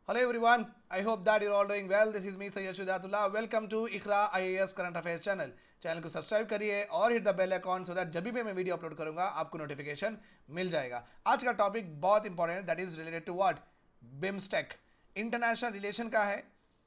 Hello everyone, I hope that you're all doing well. This is me Sayyid Shujaatullah. Welcome to Iqra IAS Current Affairs channel. Channel को subscribe करिए और hit the bell icon so that जब भी मैं video upload करूंगा आपको notification मिल जाएगा। आज का टॉपिक बहुत इंपॉर्टेंट है, that is related to what, BIMSTEC. International relation का है।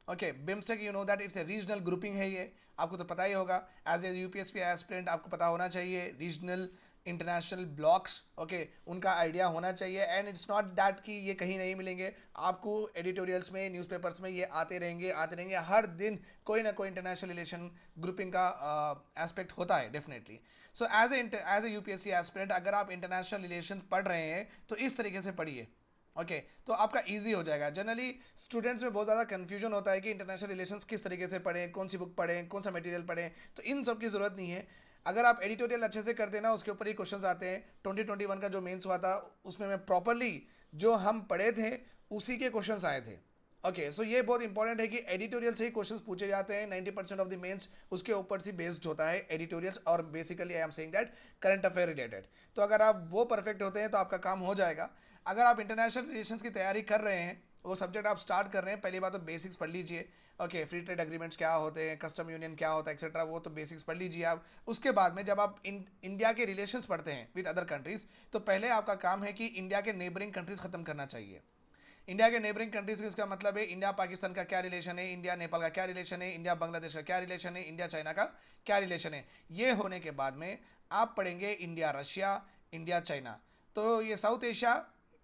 Okay, BIMSTEC you know that it's a regional grouping है। ये आपको तो पता ही होगा, एज ए यूपीएससी एस्पिरेंट आपको पता होना चाहिए। रीजनल इंटरनेशनल ब्लॉक्स, ओके, उनका आइडिया होना चाहिए। एंड इट्स नॉट दैट कि ये कहीं नहीं मिलेंगे आपको, एडिटोरियल्स में, न्यूज़पेपर्स में ये आते रहेंगे हर दिन कोई ना कोई इंटरनेशनल रिलेशन ग्रुपिंग का एस्पेक्ट होता है definitely. So as a UPSC aspirant अगर आप इंटरनेशनल रिलेशन पढ़ रहे हैं तो इस तरीके से पढ़िए। ओके तो आपका इजी हो जाएगा। जनरली स्टूडेंट्स में बहुत ज़्यादा कन्फ्यूजन होता है कि इंटरनेशनल रिलेशंस किस तरीके से पढ़ें, कौन सी बुक पढ़ें, कौन सा मटेरियल पढ़ें। तो इन सब की ज़रूरत नहीं है। अगर आप एडिटोरियल अच्छे से कर देना, उसके ऊपर ही क्वेश्चंस आते हैं। 2021 का जो मेंस हुआ था उसमें मैं प्रॉपरली जो हम पढ़े थे उसी के क्वेश्चंस आए थे। ओके सो ये बहुत इंपॉर्टेंट है कि एडिटोरियल से ही क्वेश्चंस पूछे जाते हैं। 90% ऑफ द मेंस उसके ऊपर से बेस्ड होता है एडिटोरियल्स, और basically I am saying that current affair related. तो अगर आप वो परफेक्ट होते हैं तो आपका काम हो जाएगा। अगर आप इंटरनेशनल रिलेशंस की तैयारी कर रहे हैं, वो सब्जेक्ट आप स्टार्ट कर रहे हैं, पहली बात तो बेसिक्स पढ़ लीजिए। ओके, फ्री ट्रेड एग्रीमेंट्स क्या होते हैं, कस्टम यूनियन क्या होता है, एक्सेट्रा, वो तो बेसिक्स पढ़ लीजिए आप। उसके बाद में जब आप इंडिया के रिलेशंस पढ़ते हैं विद अदर कंट्रीज, तो पहले आपका काम है कि इंडिया के नेबरिंग कंट्रीज खत्म करना चाहिए। इंडिया के नेबरिंग कंट्रीज इसका मतलब है इंडिया पाकिस्तान का क्या रिलेशन है, इंडिया नेपाल का क्या रिलेशन है, इंडिया बांग्लादेश का क्या रिलेशन है, इंडिया चाइना का क्या रिलेशन है। ये होने के बाद में आप पढ़ेंगे इंडिया रशिया, इंडिया चाइना। तो ये साउथ एशिया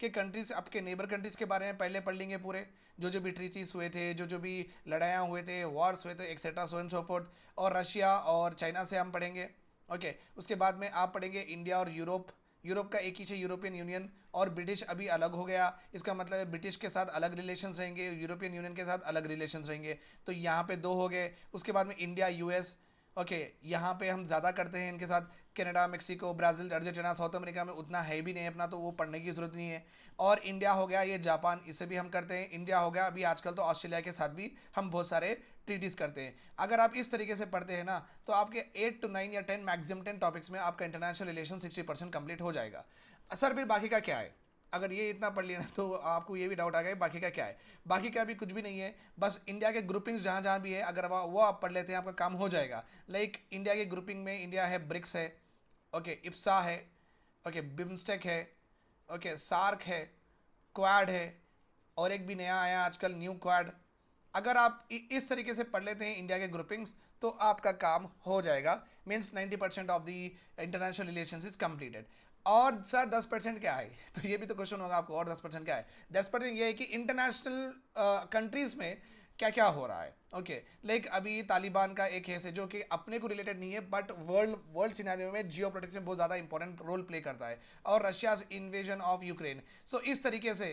के कंट्रीज, आपके नेबर कंट्रीज के बारे में पहले पढ़ लेंगे पूरे, जो भी ट्रीटीज हुए थे, जो भी लड़ाइयाँ हुए थे, वॉर्स हुए थे, etcetera so and so fourth. और रशिया और चाइना से हम पढ़ेंगे। ओके उसके बाद में आप पढ़ेंगे इंडिया और यूरोप। यूरोप का एक ही है यूरोपियन यूनियन, और ब्रिटिश अभी अलग हो गया। इसका मतलब है ब्रिटिश के साथ अलग रिलेशंस रहेंगे, यूरोपियन यूनियन के साथ अलग रिलेशंस रहेंगे। तो यहाँ पे दो हो गए। उसके बाद में इंडिया यूएस। ओके यहाँ पे हम ज़्यादा करते हैं इनके साथ। Canada, Mexico, Brazil, Argentina, south America में उतना है भी नहीं अपना, तो वो पढ़ने की ज़रूरत नहीं है। और इंडिया हो गया ये जापान, इससे भी हम करते हैं। इंडिया हो गया अभी आजकल तो ऑस्ट्रेलिया के साथ भी हम बहुत सारे ट्रीटीज करते हैं। अगर आप इस तरीके से पढ़ते हैं ना, तो आपके 8 to 9 या 10 मैक्सिमम 10 टॉपिक्स में आपका इंटरनेशनल रिलेशन 60% कंप्लीट हो जाएगा। सर फिर बाकी का क्या है? अगर ये इतना पढ़ लिया ना तो आपको ये भी डाउट आ गया बाकी का क्या है। बाकी का भी कुछ भी नहीं है, बस इंडिया के ग्रुपिंग्स जहाँ जहाँ भी है अगर वो आप पढ़ लेते हैं आपका काम हो जाएगा। लाइक इंडिया के ग्रुपिंग में इंडिया है, ब्रिक्स है, ओके, इप्सा है, ओके, बिम्स्टेक है, ओके, सार्क है, क्वाड है, और एक भी नया आया आजकल, न्यू क्वाड। अगर आप इस तरीके से पढ़ लेते हैं इंडिया के ग्रुपिंग्स तो आपका काम हो जाएगा। Means 90% of the international relation is completed. और सर 10% क्या है? तो ये भी तो क्वेश्चन होगा आपको, और 10% क्या है? 10% ये है कि इंटरनेशनल कंट्रीज में क्या क्या हो रहा है। ओके लाइक अभी तालिबान का एक केस है जो कि अपने को रिलेटेड नहीं है, बट वर्ल्ड वर्ल्ड सिनेरियो में जियो में बहुत ज़्यादा इंपॉर्टेंट रोल प्ले करता है। और रशिया इन्वेजन ऑफ यूक्रेन। सो इस तरीके से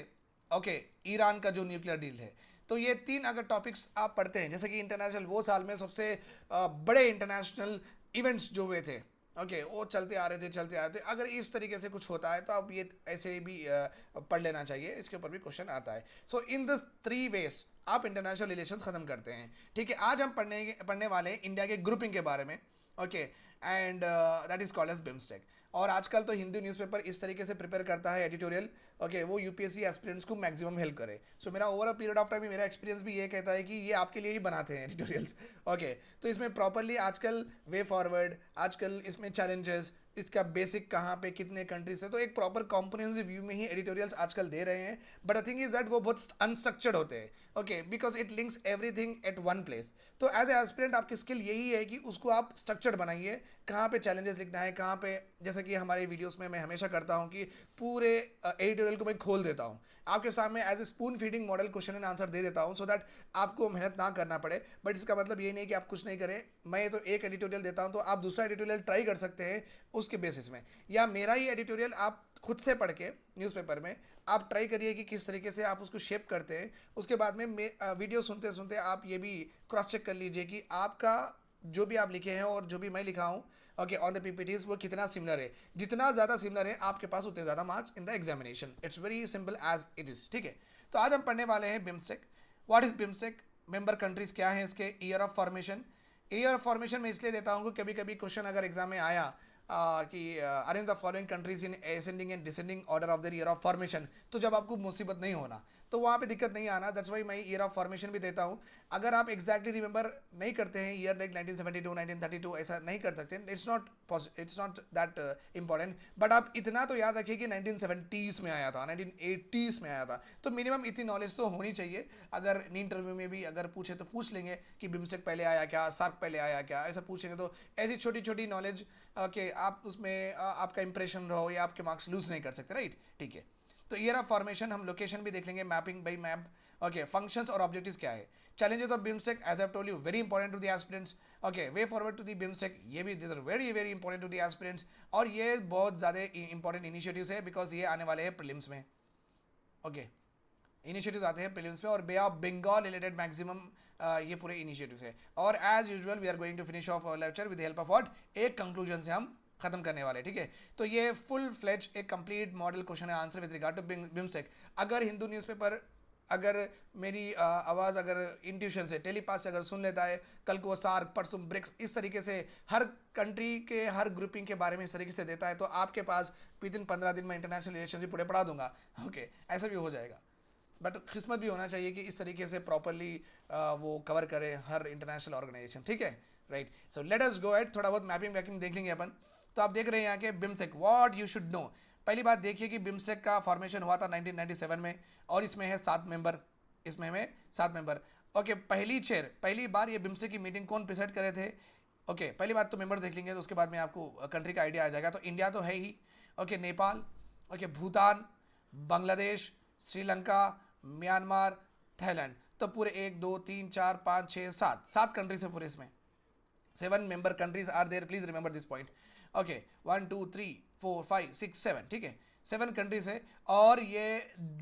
ओके ईरान का जो न्यूक्लियर डील है। तो ये 3 अगर टॉपिक्स आप पढ़ते हैं, जैसे कि इंटरनेशनल वो साल में सबसे बड़े इंटरनेशनल इवेंट्स जो हुए थे, ओके वो चलते आ रहे थे। अगर इस तरीके से कुछ होता है तो आप ये ऐसे भी पढ़ लेना चाहिए, इसके ऊपर भी क्वेश्चन आता है। सो इन दिस 3 वेज आप इंटरनेशनल रिलेशंस खत्म करते हैं। ठीक है, आज हम पढ़ने वाले हैं इंडिया के ग्रुपिंग के बारे में। Okay and that is called as BIMSTEC. और आजकल तो हिंदी न्यूज़पेपर इस तरीके से प्रिपेयर करता है एडिटोरियल, ओके, वो यूपीएससी एस्पिरेंट्स को मैक्सिमम हेल्प करे। सो मेरा over a period of time मेरा एक्सपीरियंस भी ये कहता है कि ये आपके लिए ही बनाते हैं एडिटोरियल्स। ओके तो इसमें प्रॉपरली आजकल वे फॉरवर्ड, आजकल इसमें चैलेंजेस, इसका बेसिक कहाँ पे कितने कंट्रीज से, तो एक प्रॉपर कॉम्प्रिहेंसिव व्यू में ही एडिटोरियल्स आजकल दे रहे हैं। But the thing is that वो बहुत अनस्ट्रक्चर्ड होते हैं। Okay because it links everything at one place. तो एज ए एस्पिरेंट आपकी स्किल यही है कि उसको आप स्ट्रक्चर्ड बनाइए, कहाँ पे चैलेंजेस लिखना है, कहाँ पे, जैसे कि हमारे वीडियोस में मैं हमेशा करता हूँ कि पूरे एडिटोरियल को मैं खोल देता हूँ आपके सामने, as a spoon feeding model question and answer दे देता हूँ, सो दैट आपको मेहनत ना करना पड़े। बट इसका मतलब ये नहीं कि आप कुछ नहीं करें। मैं तो एक एडिटोरियल देता हूँ तो आप दूसरा एडिटोरियल ट्राई कर सकते हैं उसके बेसिस में, या मेरा ही एडिटोरियल आप खुद से पढ़ के न्यूज़पेपर में आप ट्राई करिए कि किस तरीके से आप उसको शेप करते हैं। उसके बाद में वीडियो सुनते सुनते आप ये भी क्रॉस चेक कर लीजिए कि आपका जो भी आप लिखे हैं और जो भी मैं लिखा हूँ ओके ऑन द पीपीटीज वो कितना सिमिलर है। जितना ज़्यादा सिमिलर है आपके पास उतने ज़्यादा marks in the examination. It's very simple as it is. ठीक है, तो आज हम पढ़ने वाले हैं बिम्स्टेक। What is BIMSTEC? Member countries क्या है, इसके year of formation. Year of formation मैं इसलिए देता हूँ कि कभी कभी क्वेश्चन अगर एग्जाम में आया कि arrange the following countries in ascending and descending order of the year of formation, तो जब आपको मुसीबत नहीं होना, तो वहाँ पे दिक्कत नहीं आना, दैट्स वाई मैं ईयर ऑफ फॉर्मेशन भी देता हूँ। अगर आप एग्जैक्टली रिमेंबर नहीं करते हैं ईयर लाइक 1972 1932 ऐसा नहीं कर सकते, it's not that important, but आप इतना तो याद रखिए कि 1970s में आया था, 1980s में आया था, तो मिनिमम इतनी नॉलेज तो होनी चाहिए। अगर इंटरव्यू में भी अगर पूछे तो पूछ लेंगे कि बिम्स्टेक पहले आया क्या, सार्क पहले आया क्या, ऐसा पूछेंगे तो ऐसी छोटी छोटी नॉलेज कि आप उसमें आपका इंप्रेशन रहो या आपके मार्क्स लूज नहीं कर सकते, राइट? ठीक है, तो ईयर ऑफ फॉर्मेशन हम लोकेशन भी देख लेंगे, mapping by map. Okay, functions और ऑब्जेक्टिव्स क्या है, challenges of BIMSTEC as I've told you very important to the aspirants. Okay, way forward to the BIMSTEC, ये भी these are very very important to the aspirants, और ये बहुत ज़्यादा important initiatives है because ये आने वाले हैं prelims में। Okay, इनिशिएटिव्स आते हैं प्रीलिम्स में, और बे ऑफ बंगाल रिलेटेड मैक्सिमम ये पूरे इनिशिएटिव्स है। और as usual we are going to finish off lecture with help of what, एक कंक्लूजन से हम खत्म करने वाले, ठीक है? तो ये फुल फ्लेज एक कंप्लीट मॉडल क्वेश्चन है answer with regard to BIMSTEC. अगर हिंदू न्यूज़पेपर अगर मेरी आवाज़ अगर इंट्यूशन से टेलीपाथ से अगर सुन लेता है, कल को वो सार्क परसों ब्रिक्स इस तरीके से हर कंट्री के हर ग्रुपिंग के बारे में इस तरीके से देता है, तो आपके पास विद इन 15 दिन में इंटरनेशनल रिलेशन भी पूरे पढ़ा दूंगा। ओके, ऐसा भी हो जाएगा, बट किस्मत भी होना चाहिए कि इस तरीके से प्रॉपरली वो कवर करे हर इंटरनेशनल ऑर्गेनाइजेशन, ठीक है? Right, so let us go at, थोड़ा बहुत मैपिंग वैपिंग देख लेंगे अपन। तो आप देख रहे हैं यहाँ के BIMSTEC, what you should know. पहली बात देखिए कि बिम्स्टेक का फॉर्मेशन हुआ था 1997 में, और इसमें है 7 मेंबर, इसमें हमें 7 मेंबर। ओके, पहली बार ये बिम्स्टेक की मीटिंग कौन प्रेसिड करे थे? ओके, पहली बात तो मेंबर देख लेंगे, तो उसके बाद में आपको कंट्री का आइडिया आ जाएगा। तो इंडिया तो है ही, okay, Nepal, okay, Bhutan, Bangladesh, Sri Lanka, Myanmar, Thailand, तो पूरे 1 2 3 4 5 6 7 कंट्रीज है पूरे इसमें। 7 member countries are there, please remember this point. Okay, 1 2 3 4 5 6 7, ठीक है, 7 कंट्रीज है। और ये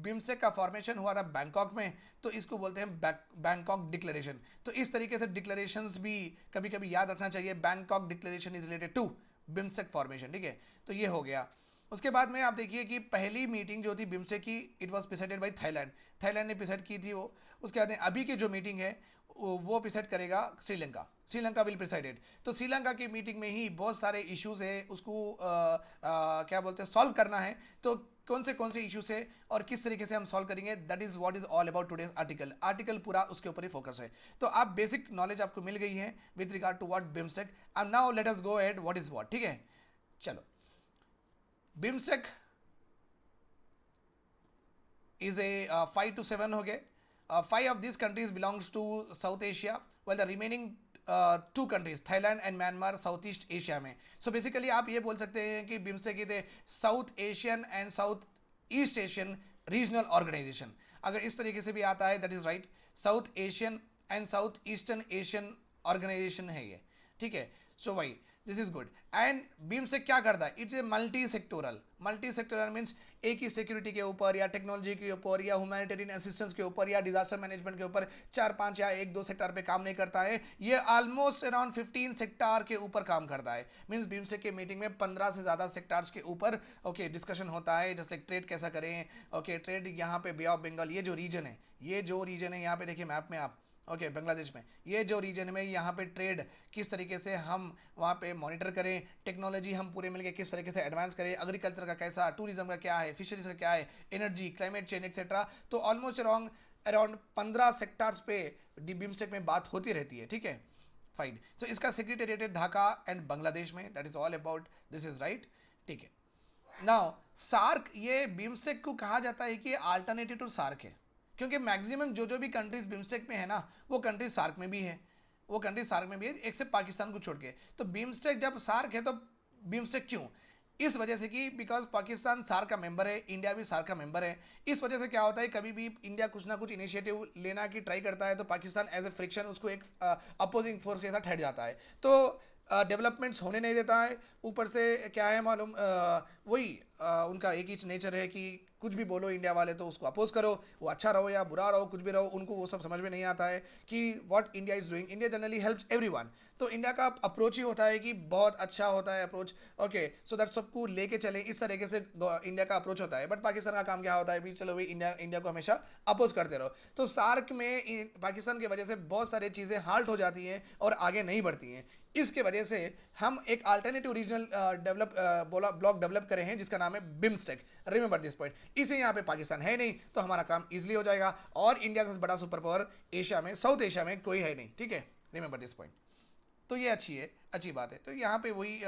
बिम्स्टेक का फॉर्मेशन हुआ था बैंकॉक में, तो इसको बोलते हैं बैंकॉक डिक्लेरेशन। तो इस तरीके से डिक्लेरेशंस भी कभी कभी याद रखना चाहिए, Bangkok declaration is related to BIMSTEC formation, ठीक है? तो ये हो गया। उसके बाद में आप देखिए कि पहली मीटिंग जो थी बिम्स्टेक की, it was presided by Thailand ने प्रेसिड की थी वो। उसके बाद अभी की जो मीटिंग है वो प्रेसिड करेगा श्रीलंका विल प्रेसिडेड। तो श्रीलंका की मीटिंग में ही बहुत सारे इश्यूज है, उसको क्या बोलते हैं, सॉल्व करना है। तो कौन से इश्यूज है और किस तरीके से हम सॉल्व करेंगे, that is what is all about today's article पूरा उसके ऊपर ही फोकस है। तो आप बेसिक नॉलेज आपको मिल गई है with regard to what BIMSTEC. And now let us go ahead what is what, ठीक है? चलो, बिम्स्टेक is a 5 to 7 हो गए। 5 of these countries belongs to South Asia, while the remaining 2 countries Thailand and Myanmar South East Asia में। So basically आप ये बोल सकते हैं कि BIMSTEC is a South Asian and South East Asian regional organisation. अगर इस तरीके से भी आता है that is right, South Asian and South Eastern Asian organisation है ये, ठीक है? सो वही, this is good. And BIMSTEC क्या करता है, it's a multi sectoral means एक ही सिक्योरिटी के ऊपर या टेक्नोलॉजी के ऊपर या ह्यूमैनिटेरियन असिस्टेंस के ऊपर या डिजास्टर मैनेजमेंट के ऊपर 4-5 या 1-2 सेक्टर पे काम नहीं करता है, ये ऑलमोस्ट अराउंड 15 सेक्टर के ऊपर काम करता है। मीन्स बिम्स्टेक के मीटिंग में 15 से ज़्यादा सेक्टर्स के ऊपर ओके डिस्कशन होता है, जैसे ट्रेड कैसा करें। ओके, ट्रेड यहाँ पे बे ऑफ बंगाल, ये जो रीजन है यहाँ पे देखिए मैप में आप, ओके, बांग्लादेश में ये जो रीजन में यहाँ पे ट्रेड किस तरीके से हम वहाँ पे मॉनिटर करें, टेक्नोलॉजी हम पूरे मिलके किस तरीके से एडवांस करें, एग्रीकल्चर का कैसा, टूरिज्म का क्या है, फिशरीज का क्या है, एनर्जी, क्लाइमेट चेंज एक्सेट्रा। तो ऑलमोस्ट अराउंड 15 सेक्टर्स पे बिम्स्टेक में बात होती रहती है, ठीक है? फाइन। सो इसका सेक्रेटेरिएट है ढाका एंड बांग्लादेश में, that is all about this is right, ठीक है? नाउ सार्क, ये बिम्स्टेक को कहा जाता है कि अल्टरनेटिव टू सार्क है, क्योंकि मैक्सिमम जो भी कंट्रीज बिम्स्टेक में है ना, वो कंट्रीज सार्क में भी है, एक्सेप्ट पाकिस्तान को छोड़ के। तो बिम्स्टेक जब सार्क है तो बिम्स्टेक क्यों? इस वजह से कि बिकॉज पाकिस्तान सार्क का मेंबर है, इंडिया भी सार्क का मेंबर है। इस वजह से क्या होता है, कभी भी इंडिया कुछ ना कुछ इनिशिएटिव लेना की ट्राई करता है तो पाकिस्तान एज ए फ्रिक्शन उसको एक अपोजिंग फोर्स के साथ हट जाता है, तो डेवलपमेंट्स होने नहीं देता है। ऊपर से क्या है मालूम, वही उनका एक ही नेचर है कि कुछ भी बोलो इंडिया वाले तो उसको अपोज करो, वो अच्छा रहो या बुरा रहो, कुछ भी रहो, उनको वो सब समझ में नहीं आता है कि what India is doing. India generally helps everyone, तो इंडिया का अप्रोच ही होता है कि बहुत अच्छा होता है अप्रोच, ओके, सो दैट सबको लेके चले, इस तरीके से इंडिया का अप्रोच होता है। बट पाकिस्तान का काम क्या होता है, भी चलो भाई इंडिया को हमेशा अपोज करते रहो। तो सार्क में पाकिस्तान की वजह से बहुत सारी चीज़ें हाल्ट हो जाती हैं और आगे नहीं बढ़ती हैं। इसके वजह से हम एक अल्टरनेटिव रीजनल ब्लॉक डेवलप करे हैं जिसका नाम है बिम्स्टेक। Remember this point. इसे यहाँ पे पाकिस्तान है नहीं तो हमारा काम इजीली हो जाएगा, और इंडिया से बड़ा सुपर पावर एशिया में, साउथ एशिया में कोई है नहीं, ठीक है। Remember this point. तो ये अच्छी बात है। तो यहाँ पे वही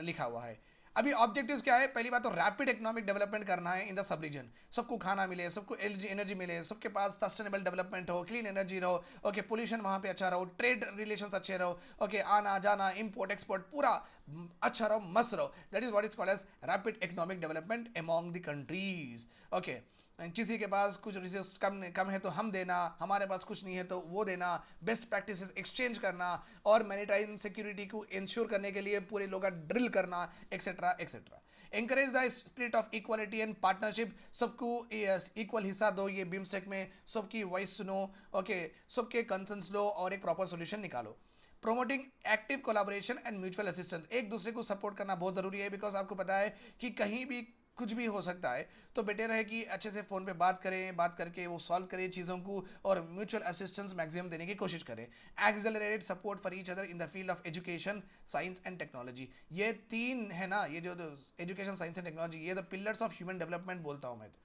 लिखा हुआ है। अभी ऑब्जेक्टिव्स क्या है? पहली बात तो रैपिड इकोनॉमिक डेवलपमेंट करना है इन द सब रीजन। सबको खाना मिले, सबको एनर्जी मिले, सबके पास सस्टेनेबल डेवलपमेंट हो, क्लीन एनर्जी रहो, ओके, पोल्यूशन वहाँ पे अच्छा रहो, ट्रेड रिलेशंस अच्छे रहो, ओके, आना जाना, इंपोर्ट एक्सपोर्ट पूरा अच्छा रहो, मस्त रहो। That is what is called as rapid economic development among the countries. Okay, किसी के पास कुछ रिसोर्स कम है तो हम देना, हमारे पास कुछ नहीं है तो वो देना, बेस्ट प्रैक्टिसेस एक्सचेंज करना, और मैरिटाइम सिक्योरिटी को इंश्योर करने के लिए पूरे लोग ड्रिल करना, etcetera etcetera. Encourage the spirit of equality and partnership, सबको इक्वल हिस्सा दो ये बिम्स्टेक में, सबकी वॉइस सुनो, ओके, सबके कंसर्न्स लो और एक प्रॉपर सोल्यूशन निकालो। Promoting active collaboration and mutual assistance, एक दूसरे को सपोर्ट करना बहुत ज़रूरी है, बिकॉज आपको पता है कि कहीं भी कुछ भी हो सकता है, तो बेटर है कि अच्छे से फ़ोन पे बात करें, बात करके वो सॉल्व करें चीज़ों को, और म्यूचुअल असिस्टेंस मैक्सिमम देने की कोशिश करें। Accelerated support for each other in the field of education, science and technology. ये तीन है ना, ये जो एजुकेशन, साइंस एंड टेक्नोलॉजी, ये the pillars of human development बोलता हूँ मैं तो।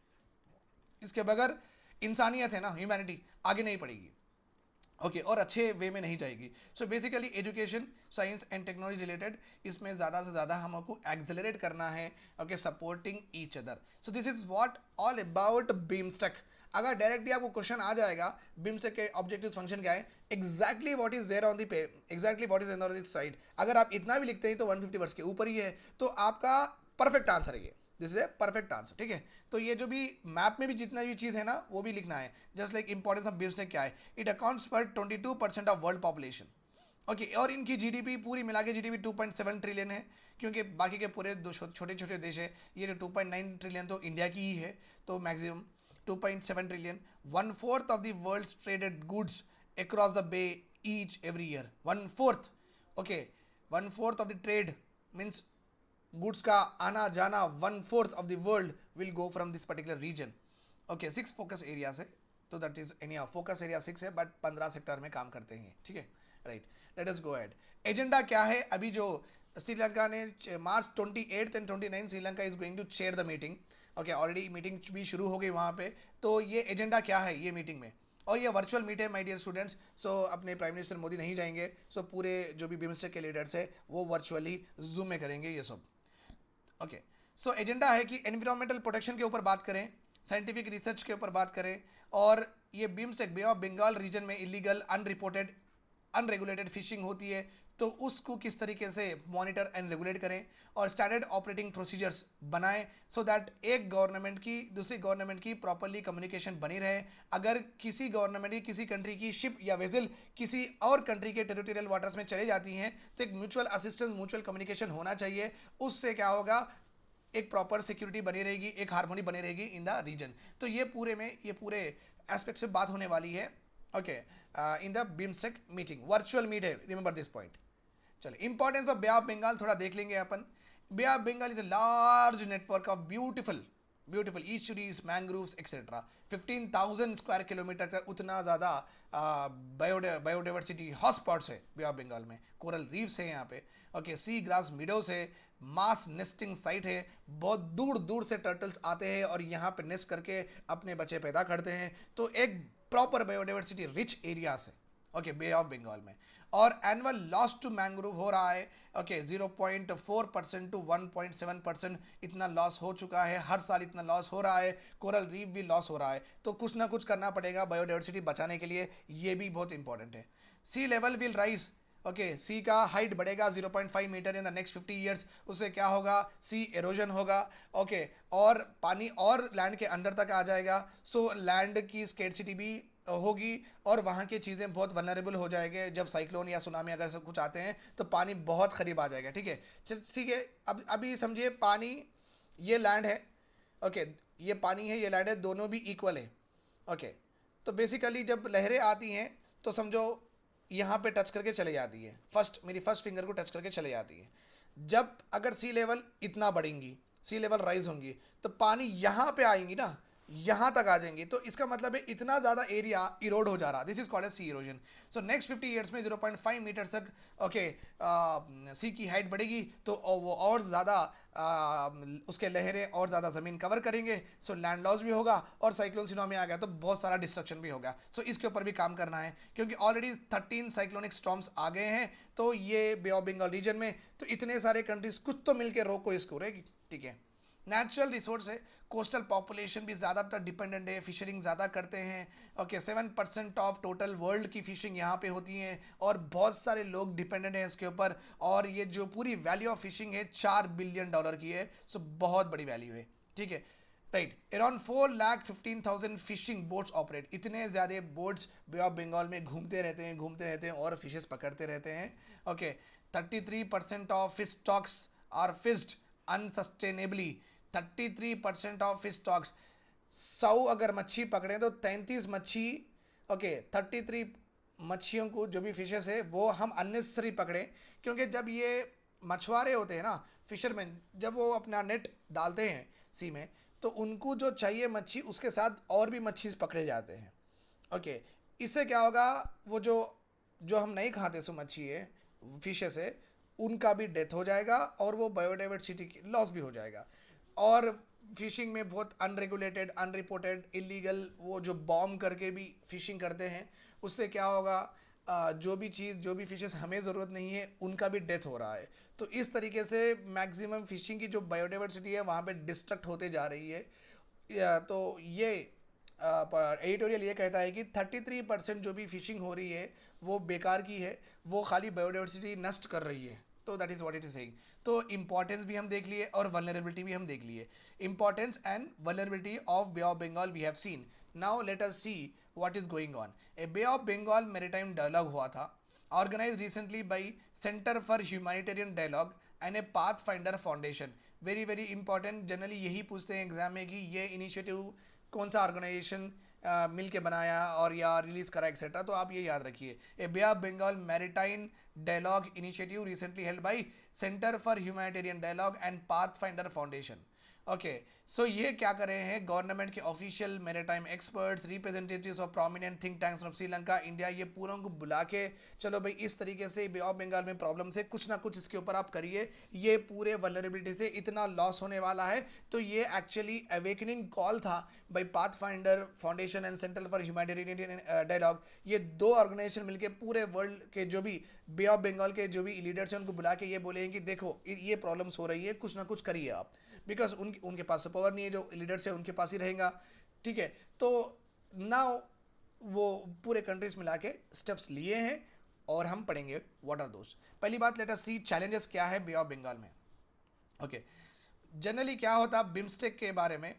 इसके बगैर इंसानियत है ना, ह्यूमैनिटी आगे नहीं बढ़ेगी, ओके, और अच्छे वे में नहीं जाएगी। So basically education, science and technology related, इसमें ज़्यादा से ज़्यादा हमको एक्सेलरेट करना है, okay, supporting each other. So this is what all about BIMSTEC. अगर डायरेक्टली आपको क्वेश्चन आ जाएगा बिम्स्टेक के ऑब्जेक्टिव फंक्शन क्या है, exactly what is there on the pay, exactly what is on the side, अगर आप इतना भी लिखते हैं तो 150 वर्ड्स के ऊपर ही है, तो आपका परफेक्ट आंसर है ये। This is a perfect answer, ठीक है। तो ये जो भी मैप में भी जितना भी चीज़ है ना वो भी लिखना है। Just like importance of BIMSTEC क्या है, it accounts for 22% of world population, okay, और इनकी जीडीपी पूरी मिला के जीडीपी 2.7 ट्रिलियन है, क्योंकि बाकी के पूरे छोटे छोटे देश है, ये 2.9 ट्रिलियन तो इंडिया की ही है, तो maximum 2.7 trillion. 1/4 of the world's traded goods across the bay each every year, 1/4, okay, 1/4 of the trade means goods का आना जाना, 1/4 of the world will go from this particular region, okay. 6 focus area से, तो that is any focus area 6 है, but 15 sector में काम करते हैं, ठीक है, right. Let us go ahead. Agenda क्या है? अभी जो श्रीलंका ने March 28 and 29 Sri Lanka is going to chair the meeting, okay, already meeting भी शुरू हो गई वहाँ पे। तो ये एजेंडा क्या है ये मीटिंग में, और ये वर्चुअल मीट है माय डियर स्टूडेंट्स। सो अपने प्राइम मिनिस्टर मोदी नहीं जाएंगे, सो पूरे जो भी बिम्स्टेक के लीडर्स है वो वर्चुअली जूम में करेंगे ये सब, ओके। सो एजेंडा है कि एनवायरमेंटल प्रोटेक्शन के ऊपर बात करें, साइंटिफिक रिसर्च के ऊपर बात करें, और ये BIMSTEC Bay of Bengal region में इलीगल, अनरिपोर्टेड, अनरेगुलेटेड फिशिंग होती है, तो उसको किस तरीके से मॉनिटर एंड रेगुलेट करें, और स्टैंडर्ड ऑपरेटिंग प्रोसीजर्स बनाएं, सो दैट एक गवर्नमेंट की दूसरी गवर्नमेंट की प्रॉपरली कम्युनिकेशन बनी रहे। अगर किसी गवर्नमेंट की किसी कंट्री की शिप या वेजल किसी और कंट्री के टेरिटोरियल वाटर्स में चले जाती हैं, तो एक म्यूचुअल असिस्टेंस, म्यूचुअल कम्युनिकेशन होना चाहिए। उससे क्या होगा, एक प्रॉपर सिक्योरिटी बनी रहेगी, एक हार्मोनी बनी रहेगी इन द रीजन। तो ये पूरे एस्पेक्ट से बात होने वाली है, okay, in the BIMSTEC meeting. Virtual meet है, रिमेंबर दिस पॉइंट। चलो, importance of Bay of Bengal थोड़ा देख लेंगे अपन। Bay of Bengal is a large network of beautiful estuaries, mangroves etcetera. 15,000 square kilometre का उतना ज़्यादा बायोडाइवर्सिटी हॉटस्पॉट्स है बे ऑफ बंगाल में। कोरल रीफ्स है यहाँ पे, ओके, सी ग्रास मिडोस है, मास नेस्टिंग साइट है, बहुत दूर दूर से टर्टल्स आते हैं और यहाँ पे नेस्ट करके अपने बच्चे पैदा करते हैं। तो एक प्रॉपर बायोडाइवर्सिटी रिच एरिया से, ओके, बे ऑफ बंगाल में। और एनुअल लॉस टू मैंग्रोव हो रहा है, ओके, 0.4% टू 1.7% इतना लॉस हो चुका है, हर साल इतना लॉस हो रहा है। कोरल रीफ भी लॉस हो रहा है, तो कुछ ना कुछ करना पड़ेगा बायोडाइवर्सिटी बचाने के लिए, ये भी बहुत इंपॉर्टेंट है। Sea level will rise, okay, sea का हाइट बढ़ेगा 0.5 metre in the next 50 years. उससे क्या होगा, सी एरोजन होगा, ओके, और पानी और लैंड के अंदर तक आ जाएगा। सो लैंड की स्केर्सिटी भी होगी, और वहाँ की चीज़ें बहुत वनरेबल हो जाएंगे। जब साइक्लोन या सुनामी अगर सब कुछ आते हैं तो पानी बहुत करीब आ जाएगा, ठीक है। ठीक है, अब अभी समझिए, पानी, ये लैंड है, ओके, ये पानी है, ये लैंड है, दोनों भी इक्वल है, ओके। तो बेसिकली जब लहरें आती हैं तो समझो यहाँ पे टच करके चले जाती है, मेरी फर्स्ट फिंगर को टच करके चले जाती है। जब अगर सी लेवल इतना बढ़ेंगी, सी लेवल राइज होंगी, तो पानी यहाँ पे आएंगी ना, यहां तक आ जाएंगी, तो इसका मतलब है इतना ज्यादा एरिया इरोड हो जा रहा, this is called as sea erosion. So next 50 years में 0.5 मीटर तक ओके सी की हाइट बढ़ेगी, तो वो और ज्यादा उसके लहरें और ज्यादा जमीन कवर करेंगे, सो लैंड लॉस भी होगा, और साइक्लोन सिनोमी आ गया तो बहुत सारा डिस्ट्रक्शन भी होगा। सो इसके ऊपर भी काम करना है, क्योंकि ऑलरेडी 13 साइक्लोनिक स्टॉर्म्स आ गए हैं, तो ये बे ऑफ बंगाल रीजन में, तो इतने सारे कंट्रीज कुछ तो मिलकर रोको इसको, रहेगी, ठीक है। नेचुरल रिसोर्स है, कोस्टल पॉपुलेशन भी ज़्यादातर डिपेंडेंट है, फिशरिंग ज़्यादा करते हैं, ओके 7% ऑफ टोटल वर्ल्ड की फिशिंग यहाँ पे होती है, और बहुत सारे लोग डिपेंडेंट हैं इसके ऊपर, और ये जो पूरी वैल्यू ऑफ फिशिंग है $4 बिलियन की है, सो बहुत बड़ी वैल्यू है, ठीक है, right. Around 4,15,000 fishing boats operate, इतने ज़्यादा बोट्स बे ऑफ बंगाल में घूमते रहते हैं और फिशेस पकड़ते रहते हैं, okay. 33% of fish stocks are fished unsustainably, 33% of fish stocks, 100 अगर मच्छी पकड़े तो 33 मच्छी, ओके 33 मच्छियों को जो भी फिशेस है वो हम अननेसेसरी पकड़े, क्योंकि जब ये मछुआरे होते हैं ना, फिशरमैन, जब वो अपना नेट डालते हैं सी में, तो उनको जो चाहिए मच्छी उसके साथ और भी मच्छी पकड़े जाते हैं, ओके। इससे क्या होगा, वो जो जो हम नहीं खाते सो मच्छी है, फिशेस है, उनका भी डेथ हो जाएगा, और वो बायोडाइवर्सिटी की लॉस भी हो जाएगा। और फिशिंग में बहुत अनरेगुलेटेड, अनरिपोर्टेड, इलीगल वो जो बॉम्ब करके भी फिशिंग करते हैं, उससे क्या होगा, जो भी चीज़, जो भी फिशेस हमें ज़रूरत नहीं है उनका भी डेथ हो रहा है। तो इस तरीके से मैक्सिमम फिशिंग की जो बायोडाइवर्सिटी है वहाँ पे डिस्ट्रक्ट होते जा रही है। तो ये एडिटोरियल ये कहता है कि 33% जो भी फिशिंग हो रही है वो बेकार की है, वो खाली बायोडाइवर्सिटी नष्ट कर रही है, तो that is what it is saying. तो इंपॉर्टेंस भी हम देख लिए और वल्नरेबिलिटी भी हम देख लिए, importance and vulnerability of Bay of Bengal we have seen. Now let us see what is going on. A Bay of Bengal maritime dialogue हुआ था, organise recently by Centre for Humanitarian Dialogue and a path finder Foundation. Very very important, generally यही पूछते हैं exam में कि ये initiative कौन सा ऑर्गेनाइजेशन मिल के बनाया और या रिलीज करा एक्सेट्रा, तो आप ये याद रखिए। A Bay of Bengal maritime dialogue initiative recently held by Centre for Humanitarian Dialogue and Path finder Foundation, okay. So ये क्या कर रहे हैं, गवर्नमेंट के official maritime experts, representatives of prominent think tanks of Sri Lanka, India, ये पूरों को बुला के चलो भाई इस तरीके से बे ऑफ बंगाल में प्रॉब्लम से कुछ ना कुछ इसके ऊपर आप करिए, ये पूरे वल्नरेबिलिटी से इतना लॉस होने वाला है। तो ये एक्चुअली अवेकनिंग कॉल था by path finder Foundation and Centre for Humanitarian Dialogue, ये दो ऑर्गेनाइजेशन मिलकर पूरे वर्ल्ड के जो भी बे ऑफ बंगाल के जो भी लीडर्स हैं उनको बुला के ये बोलेंगे कि देखो ये प्रॉब्लम्स हो रही है, कुछ ना कुछ करिए आप, बिकॉज उनके पास तो पावर नहीं है, जो लीडर्स है उनके पास ही रहेगा, ठीक है। तो नाउ वो पूरे कंट्रीज मिला के स्टेप्स लिए हैं, और हम पढ़ेंगे व्हाट आर दोस्त। पहली बात, लेट अस सी चैलेंजेस क्या है बे ऑफ बंगाल में, ओके। जनरली क्या होता बिम्स्टेक के बारे में,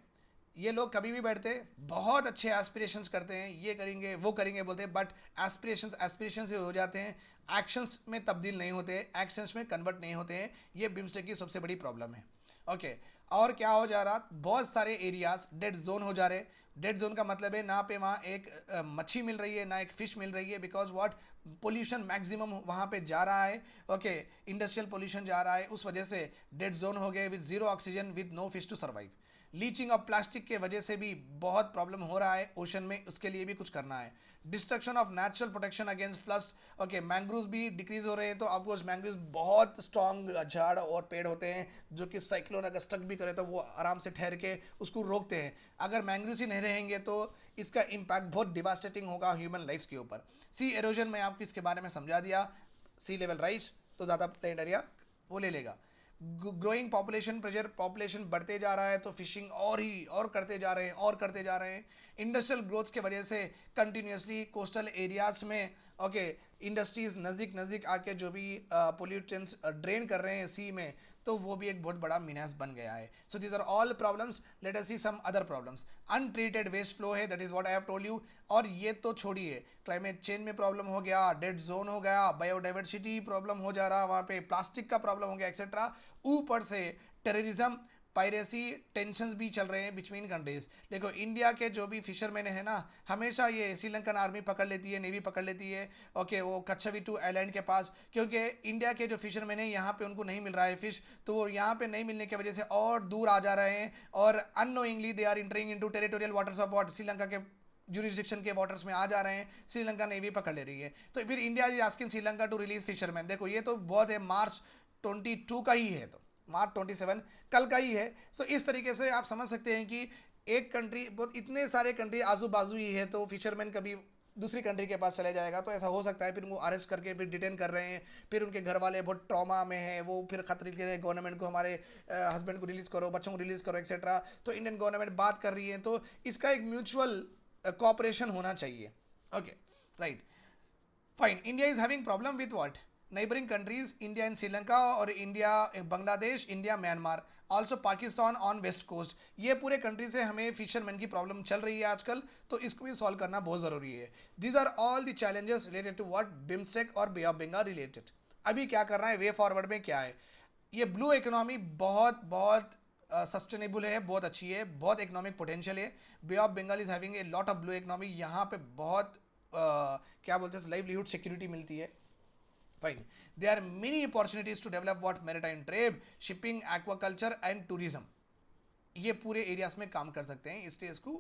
ये लोग कभी भी बैठते बहुत अच्छे एस्पिरेशंस करते हैं, ये करेंगे वो करेंगे बोलते हैं, बट एस्पिरेशंस एस्पिरेशन से हो जाते हैं, एक्शंस में तब्दील नहीं होते, एक्शंस में कन्वर्ट नहीं होते हैं, ये बिम्स्टेक की सबसे बड़ी प्रॉब्लम है, ओके। और क्या हो जा रहा, बहुत सारे एरियाज डेड जोन हो जा रहे। डेड जोन का मतलब है ना पे वहाँ एक मच्छी मिल रही है ना एक फिश मिल रही है, बिकॉज व्हाट, पोल्यूशन मैक्सिमम वहाँ पे जा रहा है, ओके। इंडस्ट्रियल पोल्यूशन जा रहा है, उस वजह से डेड जोन हो गए, with zero oxygen, with no fish to survive. Leaching of plastic के वजह से भी बहुत प्रॉब्लम हो रहा है ओशन में, उसके लिए भी कुछ करना है। Destruction of natural protection against floods, okay. Mangroves भी डिक्रीज हो रहे हैं, तो ऑफकोर्स मैंग्रोव्स बहुत स्ट्रॉन्ग झाड़ और पेड़ होते हैं जो कि साइक्लोन अगर स्ट्रक भी करे तो वो आराम से ठहर के उसको रोकते हैं। अगर मैंग्रोव्स ही नहीं रहेंगे तो इसका इम्पैक्ट बहुत डिवास्टेटिंग होगा ह्यूमन लाइफ्स के ऊपर। सी एरोजन में आपको इसके बारे में समझा दिया, सी लेवल राइज तो ज़्यादा प्लेन एरिया वो ले लेगा। ग्रोइंग पॉपुलेशन प्रेशर, पॉपुलेशन बढ़ते जा रहा है तो फिशिंग और ही और करते जा रहे हैं और करते जा रहे हैं। इंडस्ट्रियल ग्रोथ के वजह से कंटिन्यूसली कोस्टल एरियाज में, ओके, इंडस्ट्रीज नज़दीक नज़दीक आके जो भी पोल्यूटेंट्स ड्रेन कर रहे हैं सी में, तो वो भी एक बहुत बड़ा मीनास बन गया है। So these are all problems, let us see some other problems. Untreated waste flow है, that is what I have told you. और ये तो छोड़िए, क्लाइमेट चेंज में प्रॉब्लम हो गया, डेड जोन हो गया, बायोडाइवर्सिटी प्रॉब्लम हो जा रहा, वहाँ पे प्लास्टिक का प्रॉब्लम हो गया एक्सेट्रा, ऊपर से टेररिज्म, पायरेसी टेंशंस भी चल रहे हैं बिटवीन कंट्रीज। देखो इंडिया के जो भी फिशरमैन है ना, हमेशा ये श्रीलंकन आर्मी पकड़ लेती है, नेवी पकड़ लेती है, ओके, वो कच्छवीटू आइलैंड के पास, क्योंकि इंडिया के जो फिशरमैन है यहाँ पे उनको नहीं मिल रहा है फिश, तो वो यहाँ पे नहीं मिलने की वजह से और दूर आ जा रहे हैं, और unknowingly they are entering into territorial waters of what Sri Lanka के जुरिस्डिक्शन के वाटर्स में आ जा रहे हैं। श्रीलंका नेवी पकड़ ले रही है, तो फिर India is asking Sri Lanka to release fisherman. देखो ये तो बहुत है, मार्च 22 का ही है, तो मार्च 27 कल का ही है। सो इस तरीके से आप समझ सकते हैं कि एक कंट्री, बहुत इतने सारे कंट्री आजू बाजू ही है, तो फिशरमैन कभी दूसरी कंट्री के पास चले जाएगा तो ऐसा हो सकता है फिर वो अरेस्ट करके फिर डिटेन कर रहे हैं, फिर उनके घर वाले बहुत ट्रॉमा में हैं, वो फिर खतरे के लिए गवर्नमेंट को हमारे हस्बैंड को रिलीज़ करो, बच्चों को रिलीज़ करो एक्सेट्रा। तो इंडियन गवर्नमेंट बात कर रही है, तो इसका एक म्यूचुअल कोऑपरेशन होना चाहिए। Okay, right, fine. India is having problem with what? neighboring countries, India and Sri Lanka, और India Bangladesh, India Myanmar, also Pakistan on west coast. ये पूरे कंट्री से हमें फिशरमैन की प्रॉब्लम चल रही है आजकल, तो इसको भी सॉल्व करना बहुत ज़रूरी है। These are all the challenges related to what BIMSTEC और बे ऑफ बंगाल रिलेटेड। अभी क्या करना है, वे फॉरवर्ड में क्या है? ये ब्लू इकोनॉमी बहुत बहुत सस्टेनेबल है, बहुत अच्छी है, बहुत इकोनॉमिक पोटेंशियल है। Bay of Bengal is having a lot of blue economy, यहाँ पे बहुत क्या बोलते हैं, लाइवलीहुड सिक्योरिटी मिलती है। Fine. There are many opportunities to develop what maritime trade, shipping, aquaculture and tourism. ये पूरे एरियाज में काम कर सकते हैं, इसलिए इसको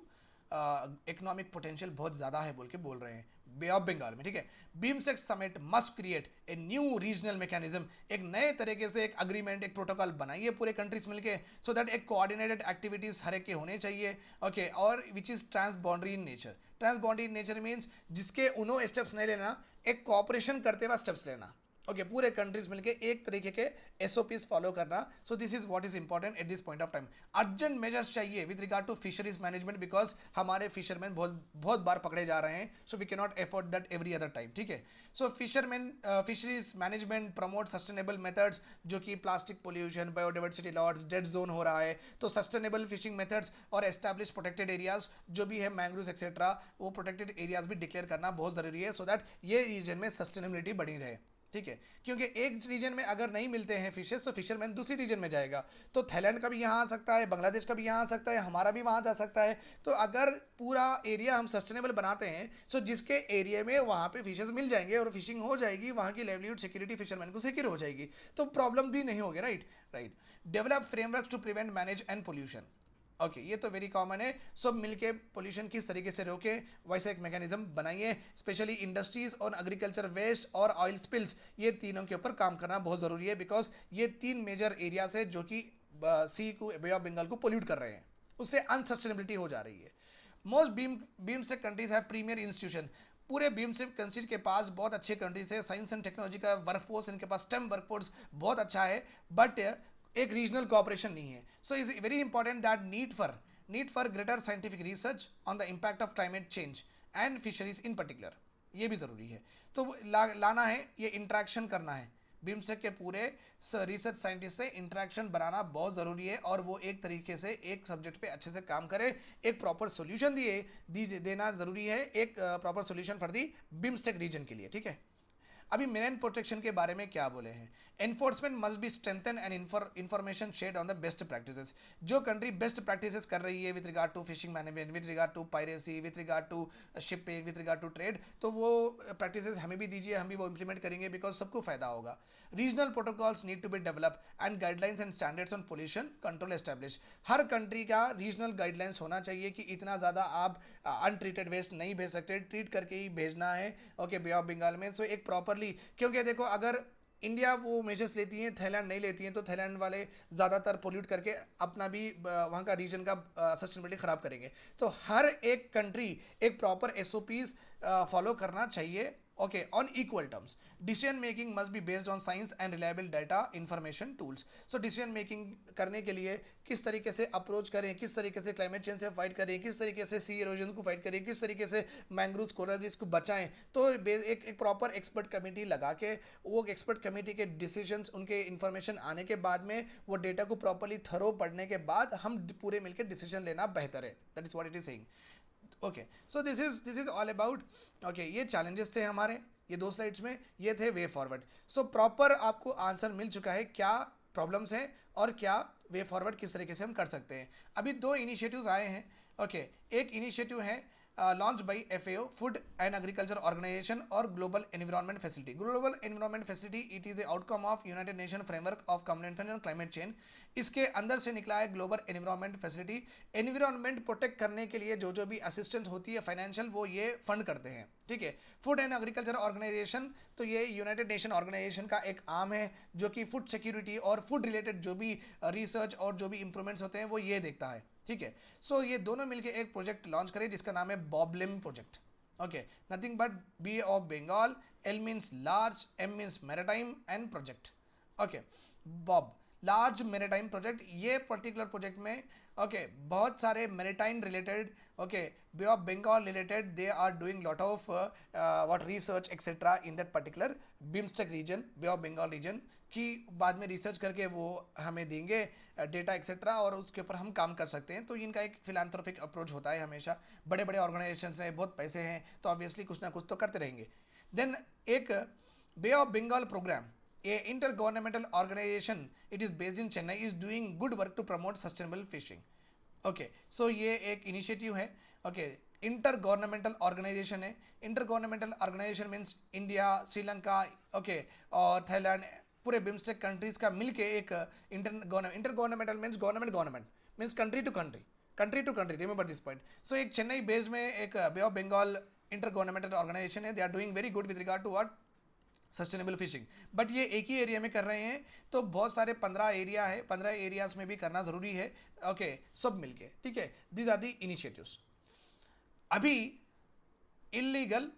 इकोनॉमिक पोटेंशियल बहुत ज़्यादा है बोल के बोल रहे हैं बे ऑफ बंगाल में, ठीक है। BIMSTEC summit must create a new regional mechanism, एक नए तरीके से एक अग्रीमेंट, एक प्रोटोकॉल बनाइए पूरे कंट्रीज मिलके, सो दैट एक कोऑर्डिनेटेड एक्टिविटीज हर एक के होने चाहिए, ओके, और which is trans boundary in nature. Trans boundary in nature means जिसके उन्होंने स्टेप्स नहीं लेना, एक कोऑपरेशन करते हुए स्टेप्स लेना, ओके, पूरे कंट्रीज मिलके एक तरीके के एसओपीज फॉलो करना। So this is what is important at this point of time. Urgent measures चाहिए with regard to fisheries management, because हमारे फिशरमैन बहुत बहुत बार पकड़े जा रहे हैं, so we can not afford that every other time, ठीक है। So fisherman fisheries management promote sustainable methods, जो कि plastic pollution, biodiversity loss, dead zone हो रहा है, तो सस्टेनेबल फिशिंग मेथड्स और एस्टैब्लिश प्रोटेक्टेड एरियाज जो भी है, मैंग्रोव्स एक्सेट्रा, वो प्रोटेक्टेड एरियाज भी डिक्लेयर करना बहुत जरूरी है, सो दैट ये रीजन में सस्टेनेबिलिटी बनी रहे, ठीक है। क्योंकि एक रीजन में अगर नहीं मिलते हैं फिशेस, तो फिशरमैन दूसरी रीजन में जाएगा, तो थाईलैंड का भी यहाँ आ सकता है, बांग्लादेश का भी यहाँ आ सकता है, हमारा भी वहाँ जा सकता है। तो अगर पूरा एरिया हम सस्टेनेबल बनाते हैं, सो जिसके एरिया में वहाँ पे फिशेस मिल जाएंगे और फिशिंग हो जाएगी, वहाँ की लाइवलीहुड सिक्योरिटी फिशरमैन को सिक्योर हो जाएगी, तो प्रॉब्लम भी नहीं होगी, right right. Develop frameworks to prevent, manage and pollution, okay, ये तो वेरी कॉमन है। सब मिलके पोल्यूशन किस तरीके से रोके, वैसे एक मैकेनिज्म बनाइए, स्पेशली इंडस्ट्रीज और एग्रीकल्चर वेस्ट और ऑयल स्पिल्स, ये तीनों के ऊपर काम करना बहुत ज़रूरी है, बिकॉज ये तीन मेजर एरियाज है जो कि सी को, बे ऑफ बंगाल को पोल्यूट कर रहे हैं, उससे अनसस्टेनेबिलिटी हो जा रही है। Most BIMSTEC countries have premier institution, पूरे बीम्स्टेक कंट्रीज के पास बहुत अच्छे कंट्रीज है, साइंस एंड टेक्नोलॉजी का वर्कफोर्स, इनके पास स्टेम वर्कफोर्स बहुत अच्छा है, बट एक रीजनल कोऑपरेशन नहीं है। So is very important that need for greater scientific research on the impact of climate change and fisheries in particular, ये भी ज़रूरी है। तो लाना है, ये इंट्रैक्शन करना है, बिम्स्टेक के पूरे रिसर्च साइंटिस्ट से इंट्रैक्शन बनाना बहुत ज़रूरी है, और वो एक तरीके से एक सब्जेक्ट पे अच्छे से काम करे, एक प्रॉपर सोल्यूशन देना ज़रूरी है, एक proper solution for the BIMSTEC region के लिए, ठीक है। अभी मेरीन प्रोटेक्शन के बारे में क्या बोले हैं, enforcement must be strengthen and information shared on the best practices. जो कंट्री बेस्ट प्रैक्टिसेस कर रही है with regard to fishing management, with regard to piracy, with regard to shipping, with regard to trade, तो वो practices हमें भी दीजिए, हम भी वो इंप्लीमेंट करेंगे, बिकॉज सबको फायदा होगा। Regional protocols need to be develop and guidelines and standards on pollution control establish. हर कंट्री का रीजनल गाइडलाइंस होना चाहिए कि इतना ज़्यादा आप अनट्रीटेड वेस्ट नहीं भेज सकते, ट्रीट करके ही भेजना है, ओके, बे ऑफ बंगाल में। सो एक प्रॉपरली, क्योंकि देखो अगर इंडिया वो मेजर्स लेती हैं, थाईलैंड नहीं लेती हैं, तो थाईलैंड वाले ज़्यादातर पोल्यूट करके अपना भी वहाँ का रीजन का सस्टेनेबिलिटी ख़राब करेंगे। तो हर एक कंट्री एक प्रॉपर एसओपीज फॉलो करना चाहिए, okay, on equal terms. Decision making must be based on science and reliable data information tools. So decision making करने के लिए किस तरीके से अप्रोच करें, किस तरीके से क्लाइमेट चेंज से फाइट करें, किस तरीके से सी इरोजन को फाइट करें, किस तरीके से मैंग्रोव कोरल्स को बचाएं, तो एक प्रॉपर एक्सपर्ट कमेटी लगा के, वो एक्सपर्ट कमेटी के डिसीजंस, उनके इन्फॉर्मेशन आने के बाद में, वो डेटा को प्रॉपरली थरो पढ़ने के बाद हम पूरे मिलकर डिसीजन लेना बेहतर है। That is what it is saying, okay. So this is all about, okay, ये चैलेंजेस थे हमारे, ये 2 स्लाइड्स में ये थे वे फॉरवर्ड। सो प्रॉपर आपको आंसर मिल चुका है, क्या प्रॉब्लम्स हैं और क्या वे फॉरवर्ड किस तरीके से हम कर सकते हैं। अभी 2 इनिशिएटिव्स आए हैं। ओके, एक इनिशिएटिव है launch by FAO, food and agriculture organisation, और global environment facility. Global environment facility it is a outcome of United Nation framework of convention on climate change. इसके अंदर से निकला है global environment facility. Environment protect करने के लिए जो भी असिस्टेंस होती है फाइनेंशियल, वो ये फंड करते हैं, ठीक है। फूड एंड एग्रीकल्चर ऑर्गेनाइजेशन, तो ये यूनाइटेड नेशन ऑर्गेनाइजेशन का एक आर्म है जो कि फूड सिक्योरिटी और फूड रिलेटेड जो भी रिसर्च और जो भी इंप्रूवमेंट्स होते हैं वो ये देखता है, ठीक है। सो ये दोनों मिलकर एक प्रोजेक्ट लॉन्च करें जिसका नाम है BOBLME project. Okay, nothing but B of Bengal, L means large, M means maritime and project. Okay, BOB large maritime project. ये पर्टिकुलर प्रोजेक्ट में ओके बहुत सारे maritime related, okay Bay of Bengal related, they are doing lot of what research etcetera in that particular BIMSTEC region, Bay of Bengal region की बाद में research करके वो हमें देंगे डेटा एक्सेट्रा, और उसके ऊपर हम काम कर सकते हैं। तो इनका एक फिलांथ्रोपिक अप्रोच होता है हमेशा। बड़े बड़े ऑर्गेनाइजेशन हैं, बहुत पैसे हैं, तो ऑब्वियसली कुछ ना कुछ तो करते रहेंगे। देन एक Bay of Bengal programme, a inter governmental organisation, it is based in Chennai, is doing good work to promote sustainable fishing. Okay, so ये एक इनिशिएटिव है। ओके, इंटर गवर्नमेंटल ऑर्गेनाइजेशन है। Inter governmental organisation means India, Sri Lanka, okay और Thailand, पूरे BIMSTEC countries का मिलके एक intergovernmental means government means country to country, remember this point. So एक चेन्नई बेस्ड में एक Bay of Bengal inter governmental organisation है। They are doing very good with regard to what sustainable fishing. But ये एक ही area में कर रहे हैं, तो बहुत सारे 15 एरिया है, 15 एरियाज में भी करना ज़रूरी है। ओके, सब मिलके, ठीक है। These are the initiatives. अभी इलीगल,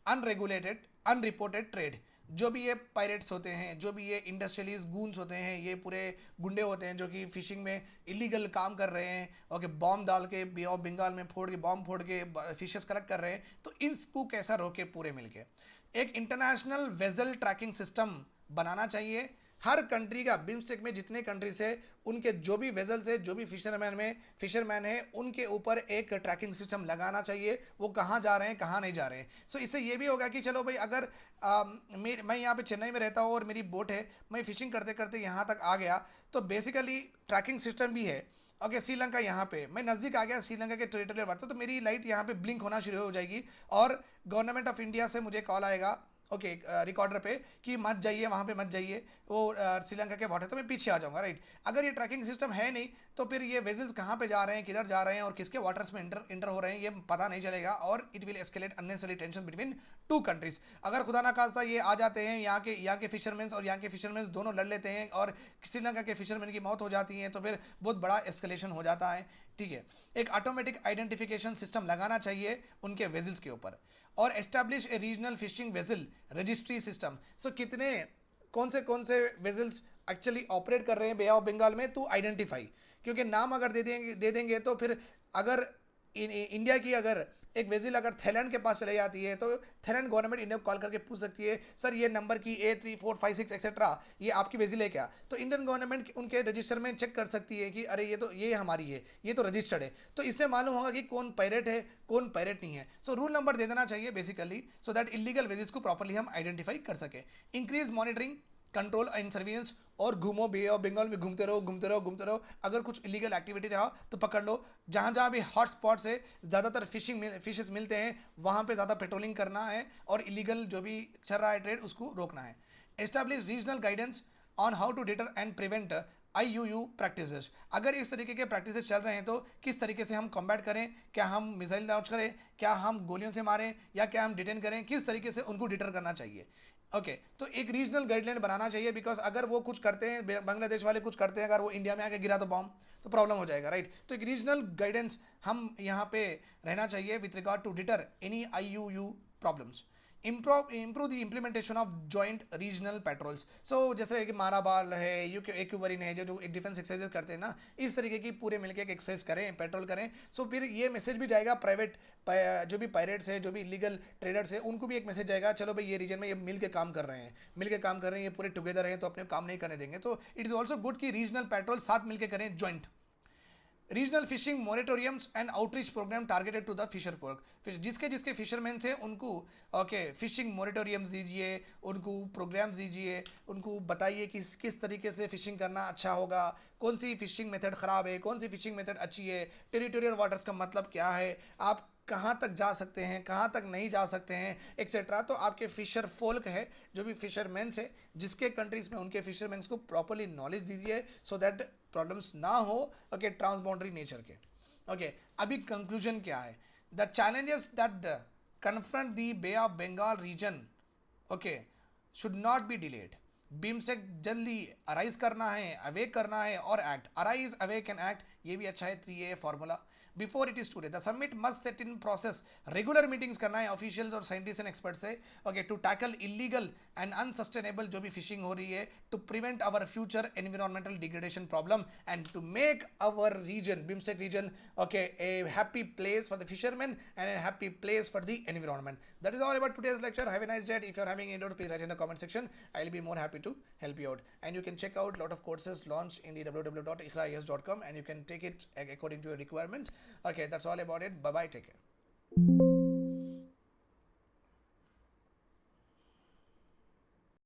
अनरेगुलेटेड, अनरिपोर्टेड ट्रेड, जो भी ये पायरेट्स होते हैं, जो भी ये इंडस्ट्रियलिस्ट गूंस होते हैं, ये पूरे गुंडे होते हैं जो कि फिशिंग में इलीगल काम कर रहे हैं, ओके बॉम्ब डाल के बे ऑफ बंगाल में फोड़ के, बॉम्ब फोड़ के फिशेस कलेक्ट कर रहे हैं, तो इसको कैसा रोके पूरे मिलके। एक इंटरनेशनल वेजल ट्रैकिंग सिस्टम बनाना चाहिए। हर कंट्री का, बिम्स्टेक में जितने कंट्रीज है उनके जो भी वेजल्स है, जो भी फिशरमैन है, उनके ऊपर एक ट्रैकिंग सिस्टम लगाना चाहिए, वो कहाँ जा रहे हैं कहाँ नहीं जा रहे हैं। सो इससे ये भी होगा कि चलो भाई अगर मैं यहाँ पे चेन्नई में रहता हूँ और मेरी बोट है, मैं फिशिंग करते करते यहाँ तक आ गया, तो बेसिकली ट्रैकिंग सिस्टम भी है। ओके, श्रीलंका यहाँ पे मैं नज़दीक आ गया, श्रीलंका के टेरिटोरियल वाटर, तो मेरी लाइट यहाँ पे ब्लिंक होना शुरू हो जाएगी और गवर्नमेंट ऑफ इंडिया से मुझे कॉल आएगा, ओके रिकॉर्डर पे, कि मत जाइए वहाँ पे, मत जाइए, वो श्रीलंका के वाटर, तो मैं पीछे आ जाऊँगा, राइट। अगर ये ट्रैकिंग सिस्टम है नहीं, तो फिर ये वेजल्स कहाँ पे जा रहे हैं, किधर जा रहे हैं और किसके वाटर्स में इंटर हो रहे हैं, ये पता नहीं चलेगा, और it will escalate unnecessary tension between two countries. अगर खुदा ना खास्ता ये आ जाते हैं, यहाँ के फिशरमैन और यहाँ के फिशरमैन दोनों लड़ लेते हैं और श्रीलंका के फिशरमैन की मौत हो जाती है, तो फिर बहुत बड़ा एस्केलेशन हो जाता है, ठीक है। एक ऑटोमेटिक आइडेंटिफिकेशन सिस्टम लगाना चाहिए उनके वेजल्स के ऊपर, और establish a regional fishing vessel registry system. So कितने कौन से वेजल्स एक्चुअली ऑपरेट कर रहे हैं बे ऑफ बंगाल में, तो आइडेंटिफाई, क्योंकि नाम अगर दे देंगे तो फिर अगर इंडिया की अगर एक वेजिल अगर थाईलैंड के पास चले जाती है, तो थाईलैंड गवर्नमेंट इंडिया को कॉल करके पूछ सकती है, सर ये नंबर की A3456 एक्सेट्रा ये आपकी वेजिल है क्या, तो इंडियन गवर्नमेंट उनके रजिस्टर में चेक कर सकती है कि अरे ये हमारी है, ये तो रजिस्टर्ड है, तो इससे मालूम होगा कि कौन पायरेट है कौन पायरेट नहीं है। सो रूल नंबर दे देना चाहिए बेसिकली, सो दैट इलीगल वेजिल्स को प्रॉपर्ली हम आइडेंटिफाई कर सके। Increase monitoring, control and surveillance, और घूमो बे ऑफ बंगाल में, घूमते रहो, अगर कुछ इलीगल एक्टिविटी रहा तो पकड़ लो। जहाँ भी हॉट स्पॉट से ज़्यादातर फिशेस मिलते हैं, वहाँ पे ज़्यादा पेट्रोलिंग करना है और इलीगल जो भी चल रहा है ट्रेड उसको रोकना है। Establish regional guidance on how to deter and prevent IUU practices. अगर इस तरीके के प्रैक्टिसेस चल रहे हैं तो किस तरीके से हम कॉम्बैट करें, क्या हम मिसाइल लॉन्च करें, क्या हम गोलियों से मारें, या क्या हम डिटेन करें, किस तरीके से उनको डिटर करना चाहिए। ओके, तो एक रीजनल गाइडलाइन बनाना चाहिए, बिकॉज अगर वो कुछ करते हैं, बांग्लादेश वाले कुछ करते हैं, अगर वो इंडिया में आके गिरा तो बॉम्ब, तो प्रॉब्लम हो जाएगा, राइट। तो एक रीजनल गाइडेंस हम यहाँ पे रहना चाहिए with regard to deter any IUU problems. improve the implementation of joint regional patrols। so जैसे कि माराबाल है, एक्यूवरीन है, जो डिफेंस एक्सरसाइज करते हैं ना, इस तरीके की पूरे मिलकर एक एक्सरसाइज करें, पेट्रोल करें। सो फिर ये मैसेज भी जाएगा प्राइवेट जो भी पायरेट्स है, जो भी इलीगल ट्रेडर्स है, उनको भी एक मैसेज जाएगा, चलो भाई ये रीजन में ये मिल के काम कर रहे हैं, ये पूरे टुगेदर हैं, तो अपने काम नहीं करने देंगे। तो इट इज़ ऑल्सो गुड कि रीजनल पेट्रोल साथ मिलकर करें, joint. Regional fishing moratoriums and outreach program targeted to the fisher work, जिसके जिसके फिशरमैन से उनको ओके फिशिंग मोरेटोरियम्स दीजिए, उनको प्रोग्राम्स दीजिए, उनको बताइए कि किस तरीके से फिशिंग करना अच्छा होगा, कौन सी फिशिंग मेथड ख़राब है, कौन सी फिशिंग मेथड अच्छी है, टेरिटोरियल वाटर्स का मतलब क्या है, आप कहाँ तक जा सकते हैं, कहाँ तक नहीं जा सकते हैं, एक्सेट्रा। तो आपके फिशर फोल्क है, जो भी फिशरमैन्स है जिसके कंट्रीज में, उनके फिशरमैन्स को प्रॉपरली नॉलेज दीजिए सो दैट प्रॉब्लम्स ना हो ओके ट्रांसबाउंडरी नेचर के। ओके अभी कंक्लूजन क्या है? The challenges that confront the bay of Bengal region okay should not be delayed. BIMSTEC जल्दी अराइज करना है, अवेक करना है और act. Arise, awake and act, ये भी अच्छा है 3A formula. Before it is today the summit must set in process, regular meetings करना है ऑफिशियल्स और साइंटिस्ट एंड एक्सपर्ट से okay to tackle illegal and unsustainable जो भी फिशिंग हो रही है, to prevent our future environmental degradation problem and to make our region, BIMSTEC region okay a happy place for the fishermen and a happy place for the environment. That is all about today's lecture. Have a nice day. If you're having any doubt, please write in the comment section. I'll be more happy to help you out. And you can check out a lot of courses launched in the www.ikhraes.com and you can take it according to your requirement. Okay, that's all about it. Bye bye. Take care.